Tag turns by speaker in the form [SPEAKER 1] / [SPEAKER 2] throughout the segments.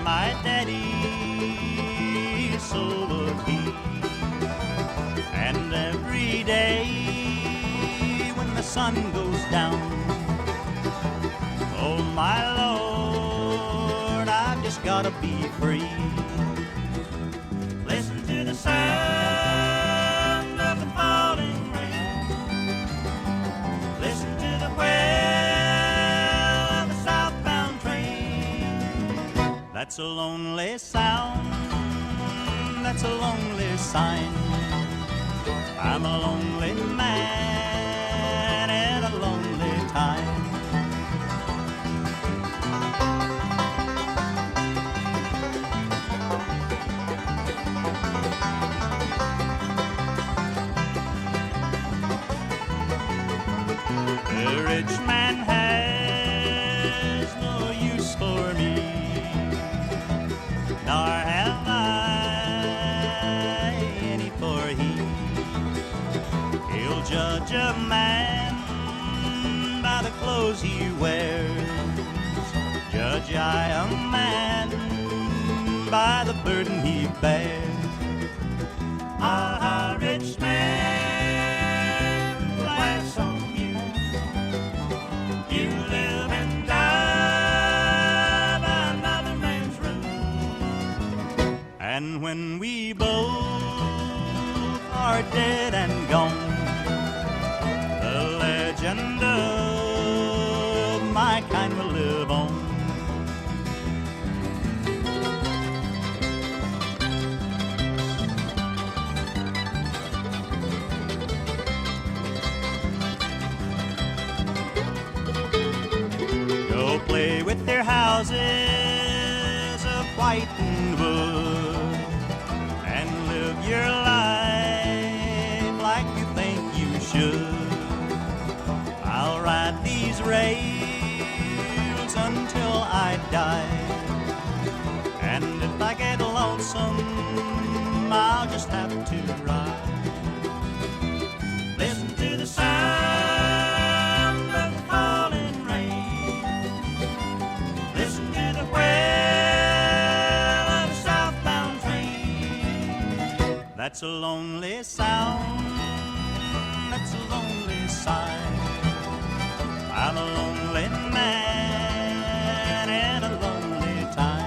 [SPEAKER 1] my daddy, so would he. And every day when the sun goes down, oh my Lord, I've just gotta be free. Listen to the sound of the falling rain. Listen to the wail of the southbound train. That's a lonely sound, that's a lonely sign. I'm a lonely man in a lonely time. The rich man has no use for me, nor have I any for he. He'll judge a man by the clothes he wears. Judge I a man by the burden he bears. Ah, rich man, laughs on you. You live and die by another man's rule. And when we both are dead and gone, the legend of my kind will live on. Go play with their houses of whitened wood and live your life like you think you should. I'll ride these rails until I die, and if I get lonesome, I'll just have to ride. Listen to the sound of the falling rain. Listen to the wail of the southbound train. That's a lonely sound, that's a lonely sigh. I'm a lonely man in a lonely time.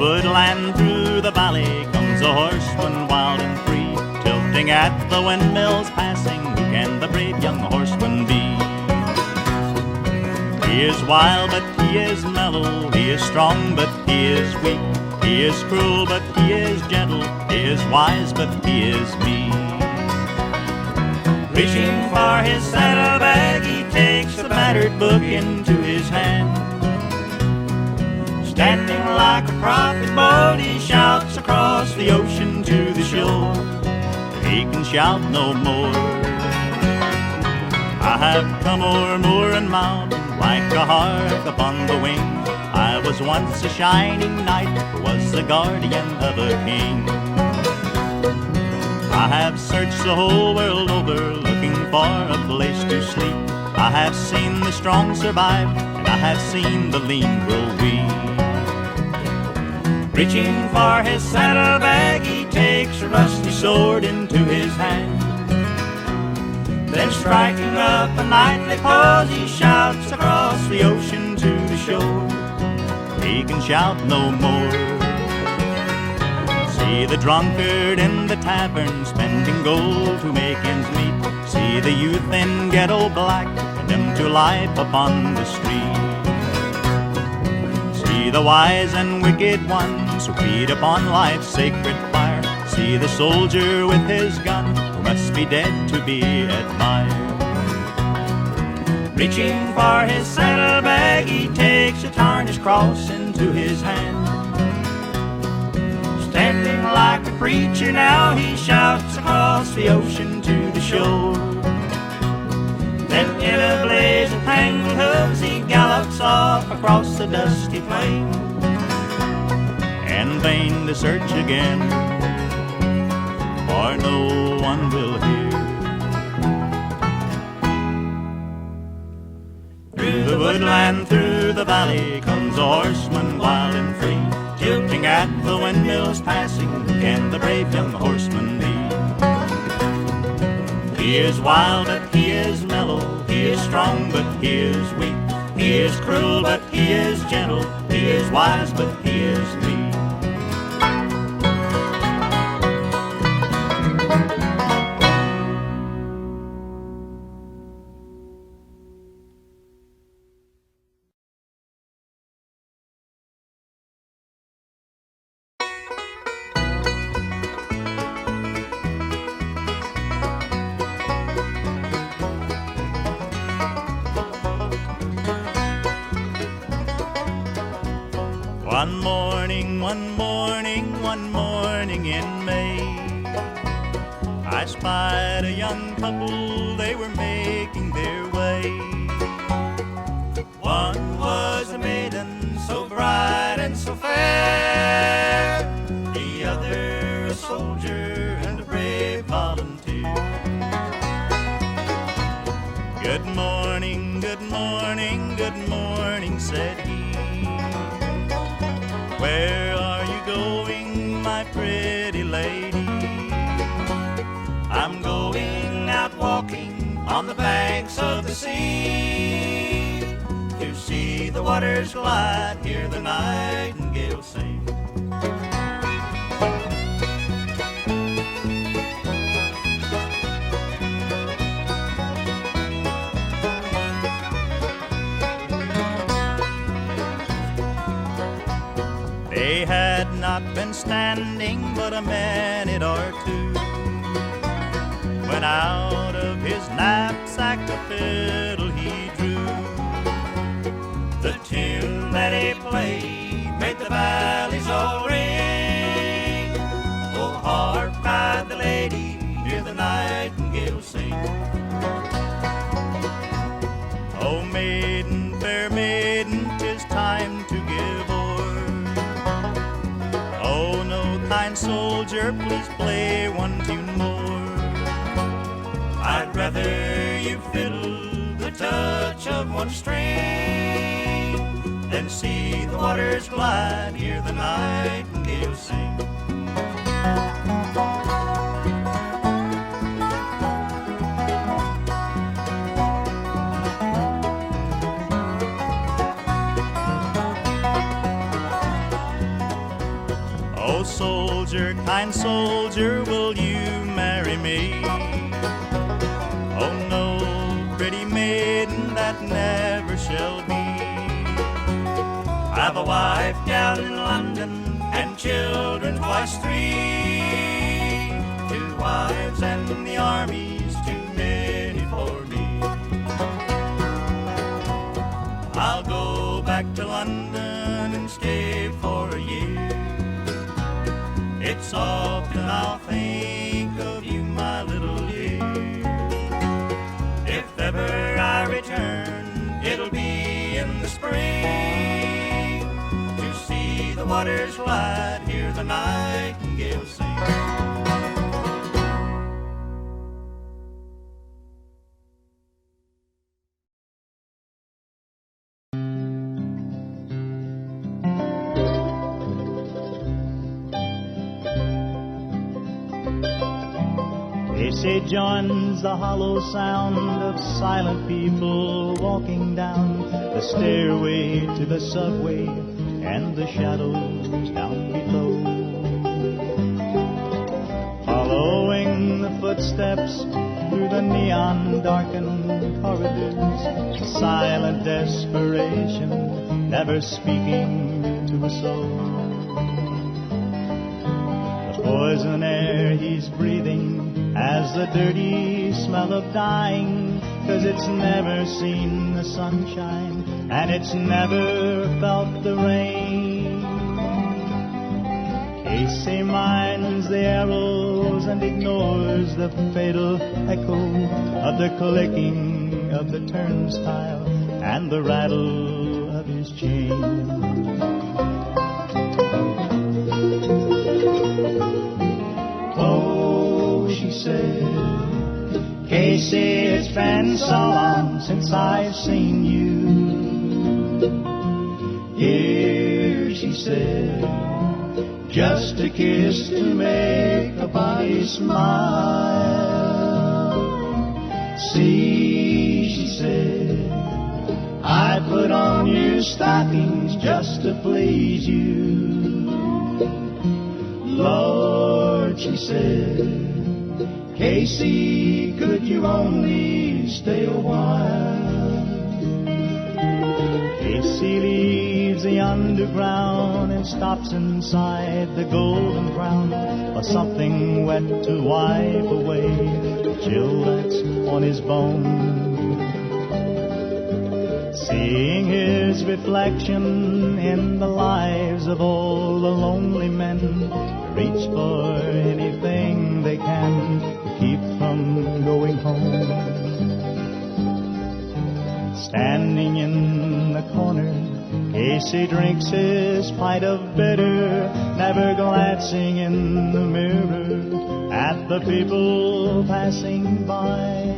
[SPEAKER 1] Woodland through the valley comes a horseman wild and free, tilting at the windmills passing. Who can the brave young horseman be? He is wild but he is mellow, he is strong but he is weak, he is cruel but he is gentle, he is wise but he is meek. Reaching for his saddlebag, he takes the battered book into his hand. Standing like a prophet bold, he shouts across the ocean to the shore. He can shout no more. I have come o'er moor and mountain like a hart upon the wing. I was once a shining knight, was the guardian of a king. I have searched the whole world over, looking for a place to sleep. I have seen the strong survive, and I have seen the lean grow weak. Reaching for his saddlebag, he takes a rusty sword into his hand. Then striking up a knightly pose, he shouts across the ocean to the shore. He can shout no more. See the drunkard in the tavern, spending gold to make ends meet. See the youth in ghetto black, condemned to life upon the street. See the wise and wicked ones who feed upon life's sacred fire. See the soldier with his gun, who must be dead to be admired. Reaching for his saddlebag, he takes a tarnished cross into his hand. Standing like a preacher now, he shouts across the ocean to the shore. Then in a blaze of tangled hooves, he gallops off across the dusty plain. And vain to search again, for no one will hear. Through the woodland, through the valley, comes a horseman wild and free. Tilting at the windmills passing, can the brave young horseman be? He is wild, but he is mellow. He is strong, but he is weak. He is cruel, but he is gentle. He is wise, but he is meek. One morning in May, I spied a young couple, they were making their way. One was a maiden so bright and so fair, the other a soldier and a brave volunteer. Good morning, good morning, good morning, said he. Where are you going, my pretty lady? I'm going out walking on the banks of the sea, to see the waters glide, hear the nightingale sing. They had not been standing but a minute or two, when out of his knapsack a fiddle he drew. The tune that he played made the valleys all ring. Oh, hark, cried the lady, hear the nightingale sing. Oh, maiden, fair maiden, 'tis time to give o'er. Oh, no, kind soldier, please play one tune more. I'd rather you fiddle the touch of one string than see the waters glide, hear the nightingale sing. Oh, soldier, kind soldier, will you marry me? Oh, no, pretty maiden, that never shall be. I've a wife down in London and children twice three. 2 wives and the army's too many for me. I'll go back to London and stay for a year. It's often I'll think of you, my little dear. If ever I return, it'll be in the spring, to see the waters glide, hear the nightingale sing. They say joins the hollow sound of silent people walking down the stairway to the subway and the shadows down below. Following the footsteps through the neon darkened corridors, silent desperation, never speaking to a soul. The poison air air he's breathing has the dirty smell of dying, 'cause it's never seen the sunshine and it's never felt the rain. Casey minds the arrows and ignores the fatal echo of the clicking of the turnstile and the rattle of his chain. Oh, she said, Casey, it's been so long since I've seen you. Here, she said, just a kiss to make a body smile. See, she said, I put on your stockings just to please you. Lord, she said, Casey, could you only stay a while? Casey leaves the underground and stops inside the Golden Crown for something wet to wipe away the chill that's on his bones. Seeing his reflection in the lives of all the lonely men, reach for anything they can to keep from going home. Standing in the corner, Casey drinks his pint of bitter, never glancing in the mirror at the people passing by.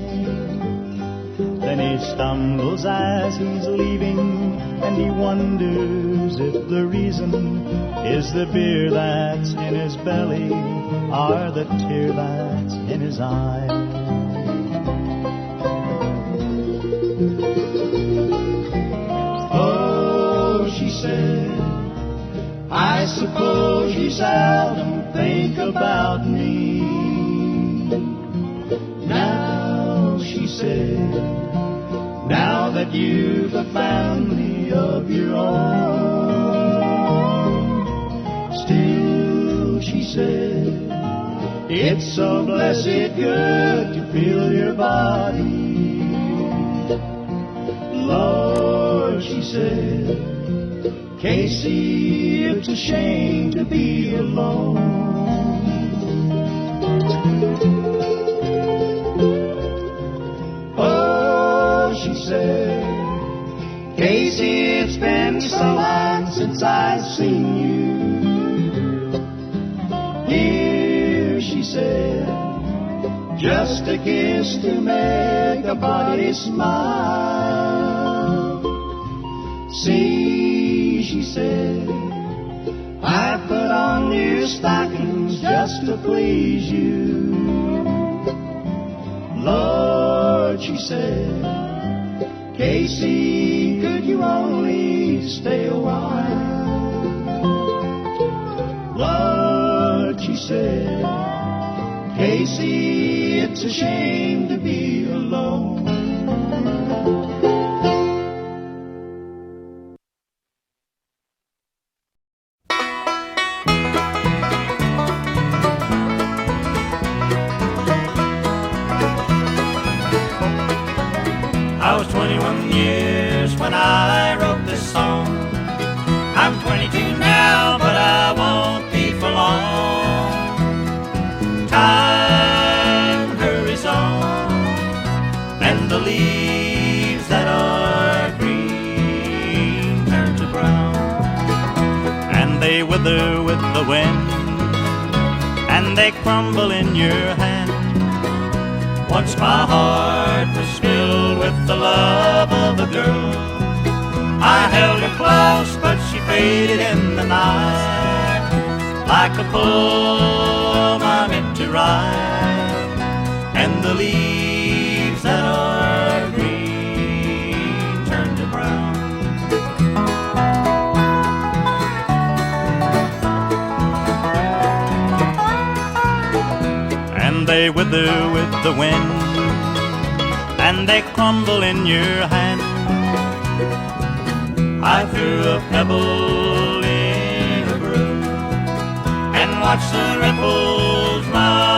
[SPEAKER 1] Then he stumbles as he's leaving, and he wonders if the reason is the beer that's in his belly or the tear that's in his eye. Oh, she said, I suppose you seldom think about me. Now, she said, now that you've a family of your own, still, she said, it's so blessed good to feel your body. Lord, she said, Casey, it's a shame to be alone. She said, Casey, it's been so long since I've seen you. Here, she said, just a kiss to make a body smile. See, she said, I put on new stockings just to please you. Lord, she said, Casey, could you only stay a while? Lord, she said, Casey, it's a shame to be alone.
[SPEAKER 2] I was 21 years when I wrote this song. I'm 22 now, but I won't be for long. Time hurries on, and the leaves that are green turn to brown, and they wither with the wind, and they crumble in your hand. Once my heart was filled with the love of a girl. I held her close, but she faded in the night, like a poem I meant to write, and the leaves that are green turn to brown. And they wither with the wind, and they crumble in your hand. I threw a pebble in a brook and watched the ripples run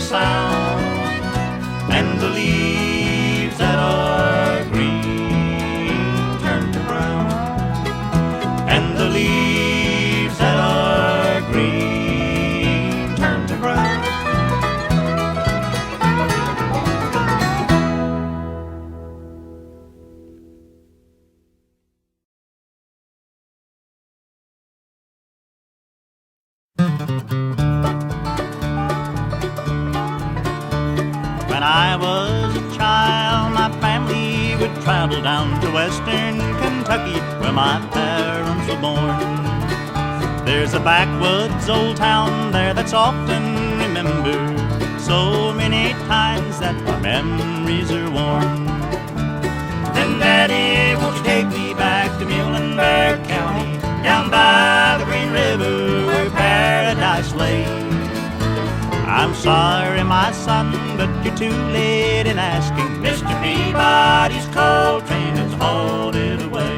[SPEAKER 2] sound, and the leaves that are green turn to brown, and the leaves that are green turn to brown. When I was a child, my family would travel down to western Kentucky, where my parents were born. There's a backwoods old town there that's often remembered, so many times that my memories are worn. Then Daddy, won't you take me back to Muhlenberg County, down by the Green River where paradise lay? I'm sorry, my son, but you're too late in asking. Mr. Peabody's coal train has hauled it away.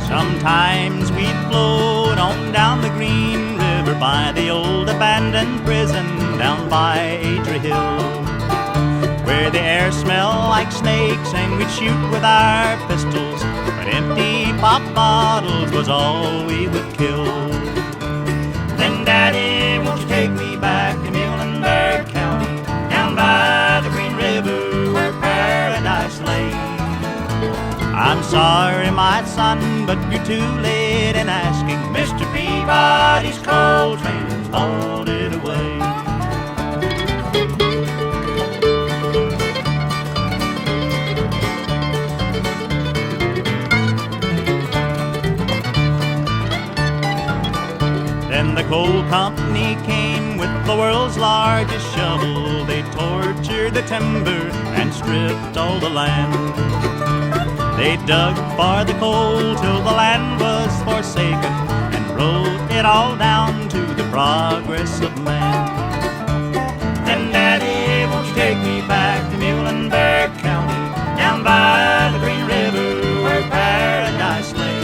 [SPEAKER 2] Sometimes we'd float on down the Green River by the old abandoned prison down by Adria Hill, where the air smelled like snakes and we'd shoot with our pistols, but empty pop bottles was all we would kill. Then Daddy, won't you take me back to Muhlenberg County, down by the Green River where paradise lay? I'm sorry, my son, but you're too late in asking. Mr. Peabody's coal train has hauled it away. Then the coal company came with the world's largest shovel. They tortured the timber and stripped all the land. They dug for the coal till the land was forsaken and wrote it all down to the progress of man. Then Daddy, won't you take me back to Muhlenberg County, down by the Green River where paradise lay?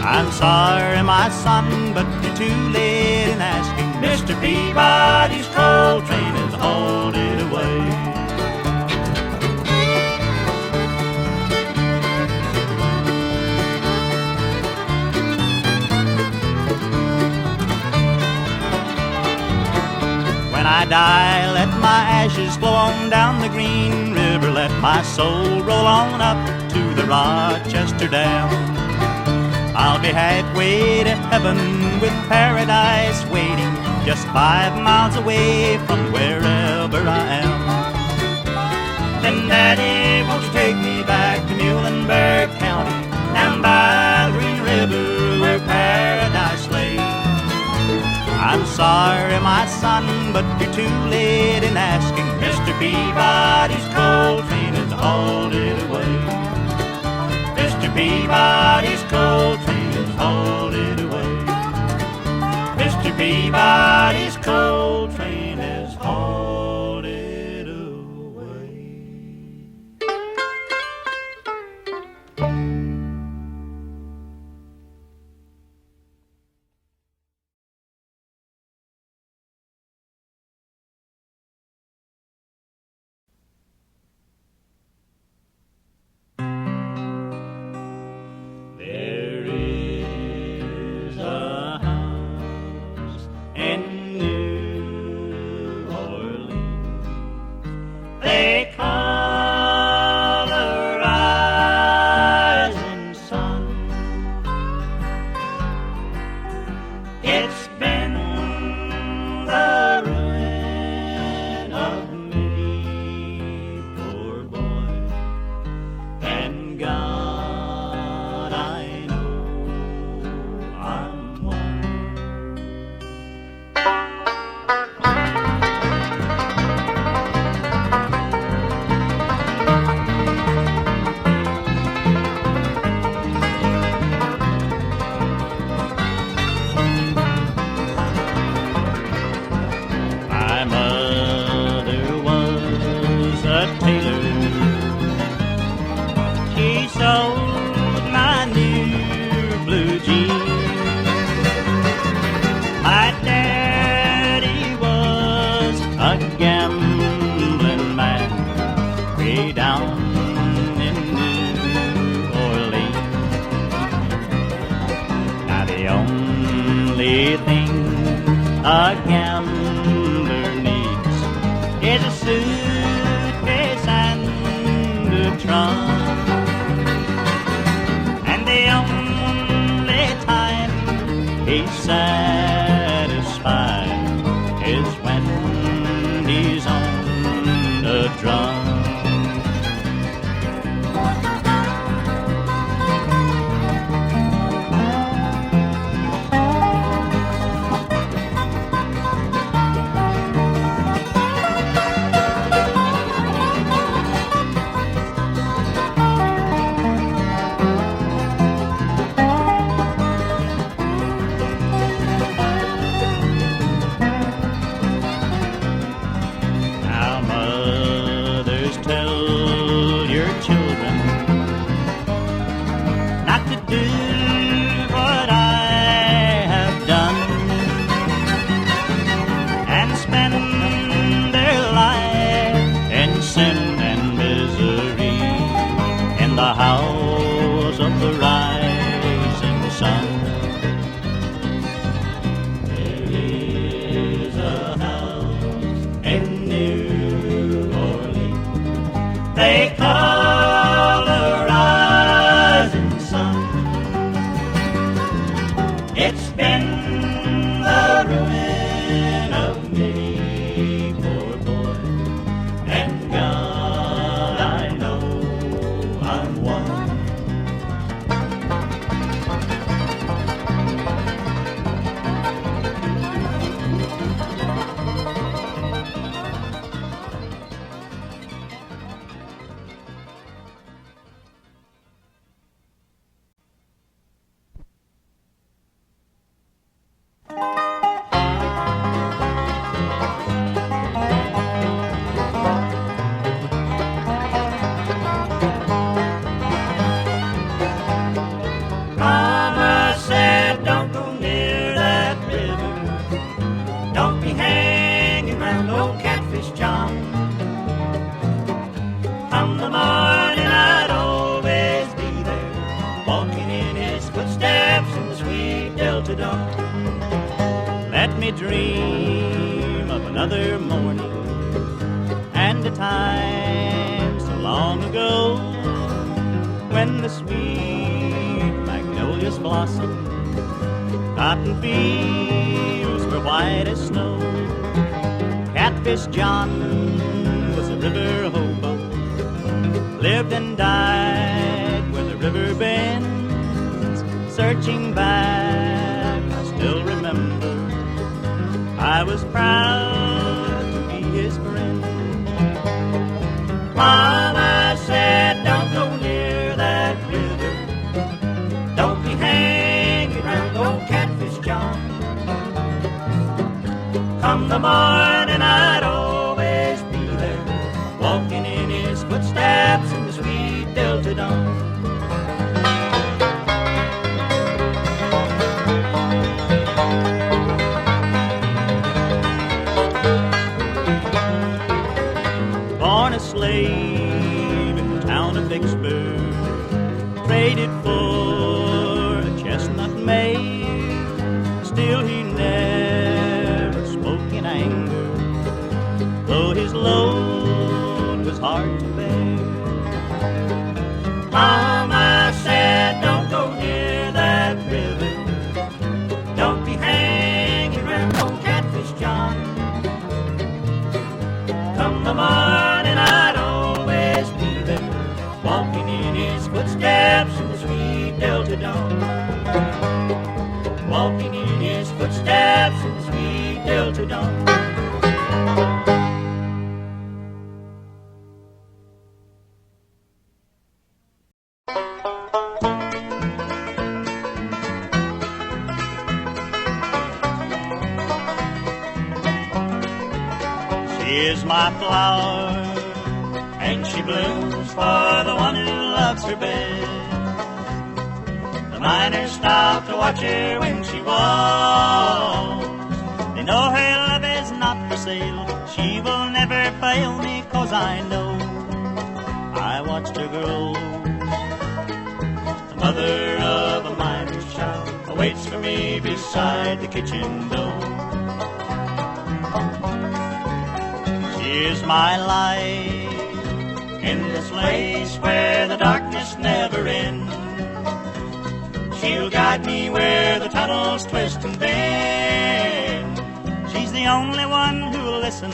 [SPEAKER 2] I'm sorry, my son, but you're too late in asking. Mr. Peabody's coal train has hauled it away. When I die, let my ashes flow on down the Green River. Let my soul roll on up to the Rochester Dam. I'll be halfway to heaven with paradise waiting, just 5 miles away from wherever I am. Then Daddy, won't you take me back to Muhlenberg County, down by the Green River where paradise lay? I'm sorry, my son, but you're too late in asking. Mr. Peabody's coal train has hauled it away. Mr. Peabody's coal train has hauled it away. Mr. Peabody's coal train has hauled it away. There is a house in New a gambling man way down in New Orleans. Now the only thing a gambler needs is a suitcase and a trunk. And the only time he's satisfied is when he's on the drum. Catfish John. Come the morning I'd always be there, walking in his footsteps in the sweet Delta dawn. Let me dream of another morning and a time so long ago when the sweet magnolias blossomed, cotton fields were white as snow. Catfish John was a river hobo, lived and died where the river bends. Searching back, I still remember I was proud to be his friend. Mama said, don't go near that river, don't be hanging around old Catfish John. Come the morning I'd always be there, walking in his footsteps in the sweet Delta dawn. Born a slave in the town of Vicksburg, traded for a chestnut mare, still he never spoke in anger, though his load was hard to bear. Mama said, don't go near that river, don't be hanging around old Catfish John. Come the morning I'd always be there, walking in his footsteps in the sweet Delta dawn. Walking in his footsteps in the sweet Delta dawn. She is my flower, and she blooms for the one who loves her best. The miners stop to watch her when she walks. They know her love is not for sale.
[SPEAKER 1] she will never fail me, 'cause I know I watched her grow. The mother of a miner's child awaits for me beside the kitchen door. She is my light in this place where the darkness never ends. She'll guide me where the tunnels twist and bend. She's the only one who'll listen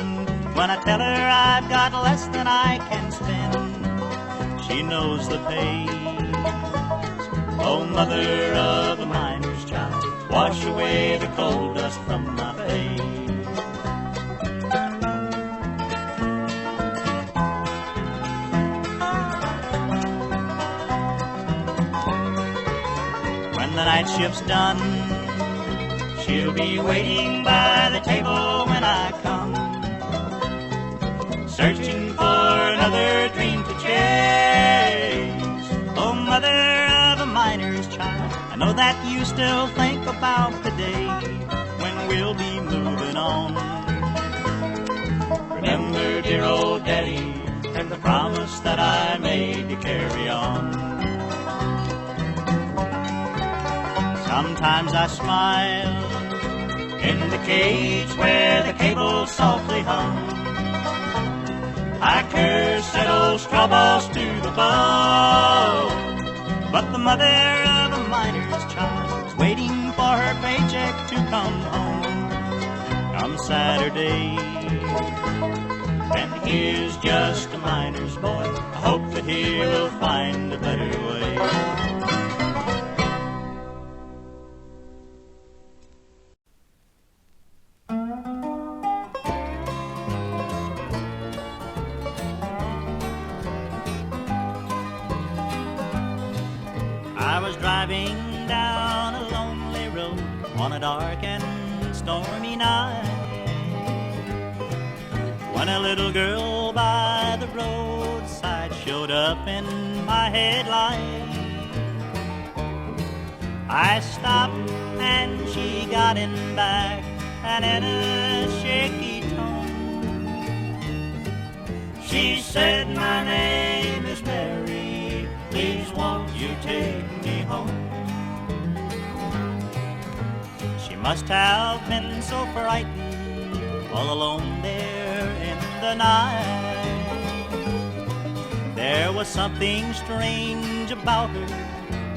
[SPEAKER 1] when I tell her I've got less than I can spend. She knows the pain. Oh, mother of a miner's child, wash away the coal dust from my face. When the night shift's done, she'll be waiting by the table when I come, searching for another dream to chase. Oh, mother of a miner's child, I know that you still think about the day when we'll be moving on. Remember dear old daddy and the promise that I made to carry on. Sometimes I smile in the cage where the cable softly hung. I curse that old straw boss to the bone. But the mother of a miner's child is waiting for her paycheck to come home. Come Saturday, and here's just a miner's boy. I hope that he will find a better way. I was driving down a lonely road on a dark and stormy night, when a little girl by the roadside showed up in my headlight. I stopped and she got in back, and in a shaky tone she said, "My name is Mary, please won't you take me home?" She must have been so frightened, all alone there in the night. There was something strange about her,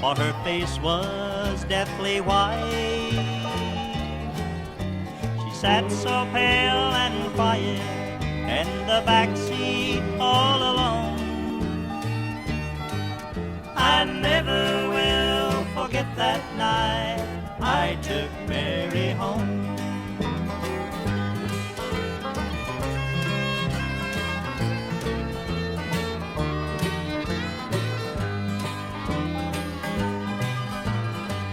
[SPEAKER 1] for her face was deathly white. She sat so pale and quiet in the back seat all alone. I never will forget that night I took Mary home.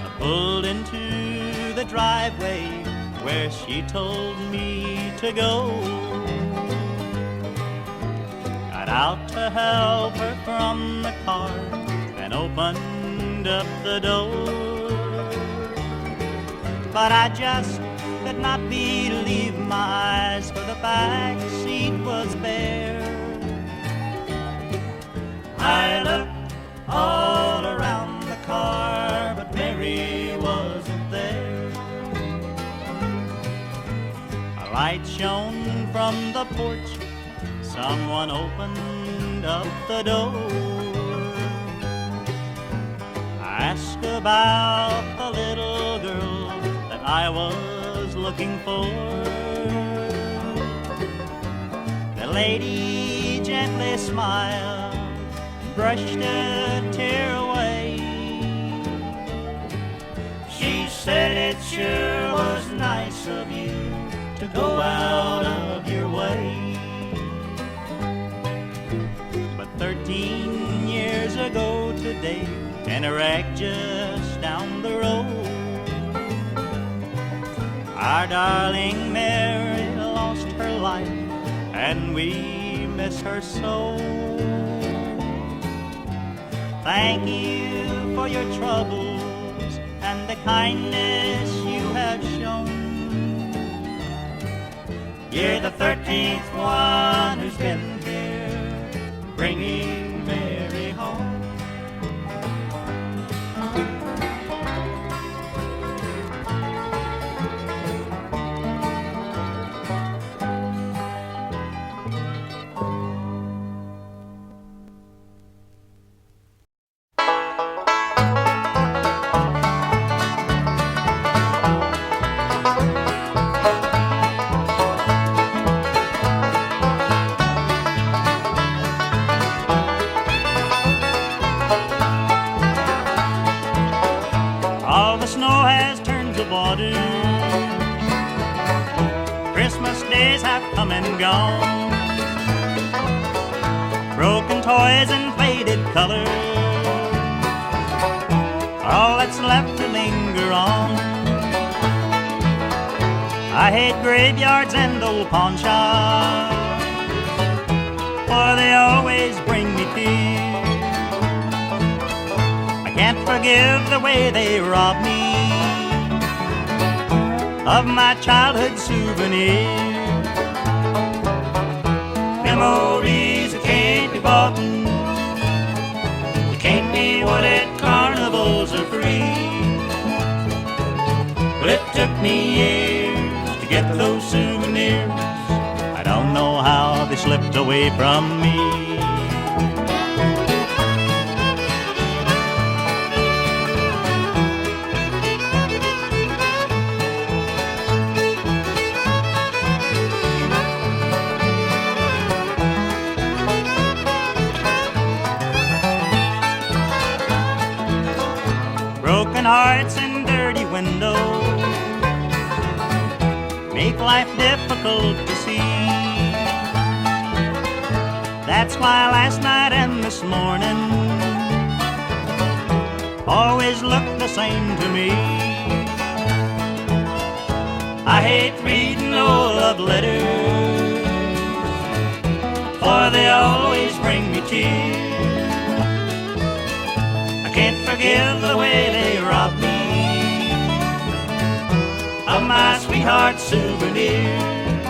[SPEAKER 1] I pulled into the driveway where she told me to go. Got out to help her from the car and opened up the door. But I just could not believe my eyes, for the back seat was bare. I looked all around the car, but Mary wasn't there. A light shone from the porch, someone opened up the door. I asked about the little girl that I was looking for. The lady gently smiled and brushed a tear away. She said, "It sure was nice of you to go out of your way." But 13 years ago today, in a wreck just down the road, our darling Mary lost her life, and we miss her so. Thank you for your troubles and the kindness you have shown. You're the 13th one who's been here, bringing Mary home.
[SPEAKER 2] All the snow has turned to water. Christmas days have come and gone. Broken toys and faded colors are all that's left to linger on. I hate graveyards and old pawn shops, for they always bring me tears. Can't forgive the way they robbed me of my childhood souvenirs. Memories that can't be bought, they can't be won at carnivals or free. But it took me years to get those souvenirs. I don't know how they slipped away from me. Broken hearts and dirty windows make life difficult to see. That's why last night and this morning always look the same to me. I hate reading old love letters, for they always bring me tears. Can't forgive the way they robbed me of my sweetheart's souvenirs.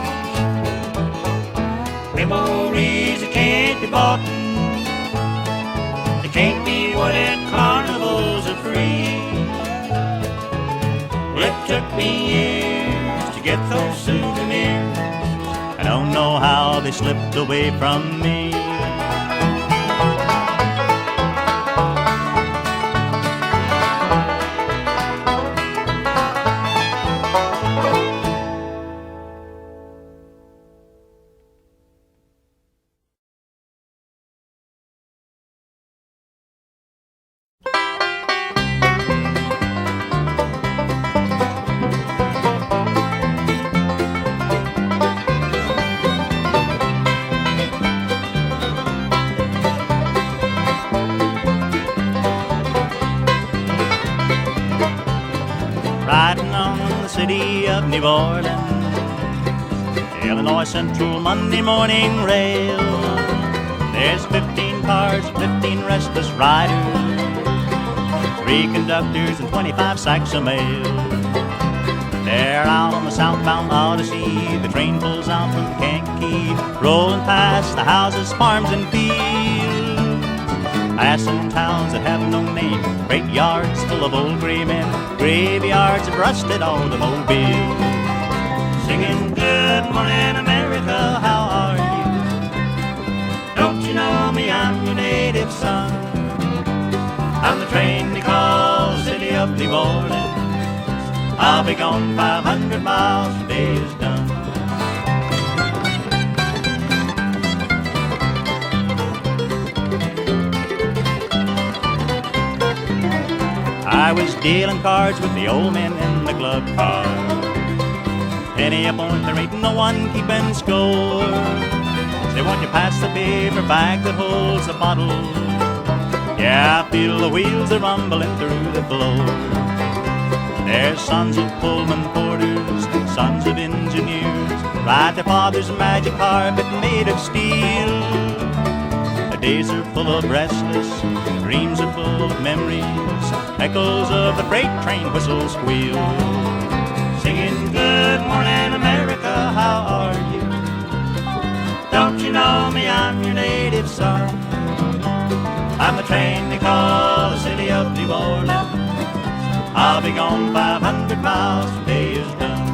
[SPEAKER 2] Memories that can't be bought, they can't be won at carnivals or free. Well, it took me years to get those souvenirs. I don't know how they slipped away from me. Riding on the city of New Orleans, Illinois Central Monday morning rail. There's 15 cars, 15 restless riders, 3 conductors and 25 sacks of mail. They're out on the southbound Odyssey. The train pulls out from Kankakee, rolling past the houses, farms and fields, passing towns that have no name, great yards full of old gray men, graveyards of rusted automobiles, singing good morning America, how are you? Don't you know me, I'm your native son. I'm the train they call City of New Orleans. I'll be gone 500 miles, the day is done. I was dealing cards with the old men in the club car. Penny a point, there ain't no one keeping score. They want you pass the paper bag that holds the bottle. Yeah, I feel the wheels are rumbling through the floor. There's sons of Pullman porters, sons of engineers, ride their father's magic carpet made of steel. The days are full of restless, dreams are full of memories, echoes of the freight train whistle squeal, singing good morning America, how are you?
[SPEAKER 1] know me? I'm your native son. I'm the train they call the city of New Orleans. I'll be gone 500 miles when day is done.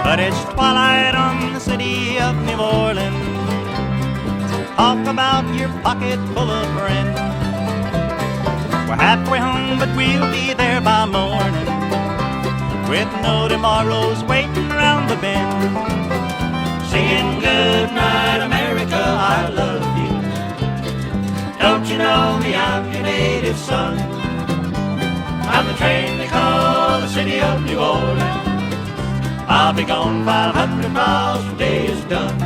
[SPEAKER 1] But it's twilight on the city of New Orleans. Talk about your pocket full of rent. We're halfway home, but we'll be there by morning, with no tomorrows waiting around the bend. Singing good night America, I love you. Don't you know me? I'm your native son. I'm the train they call the city of New Orleans. I'll be gone 500 miles when day is done.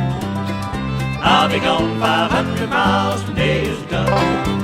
[SPEAKER 1] I'll be gone 500 miles when day is done.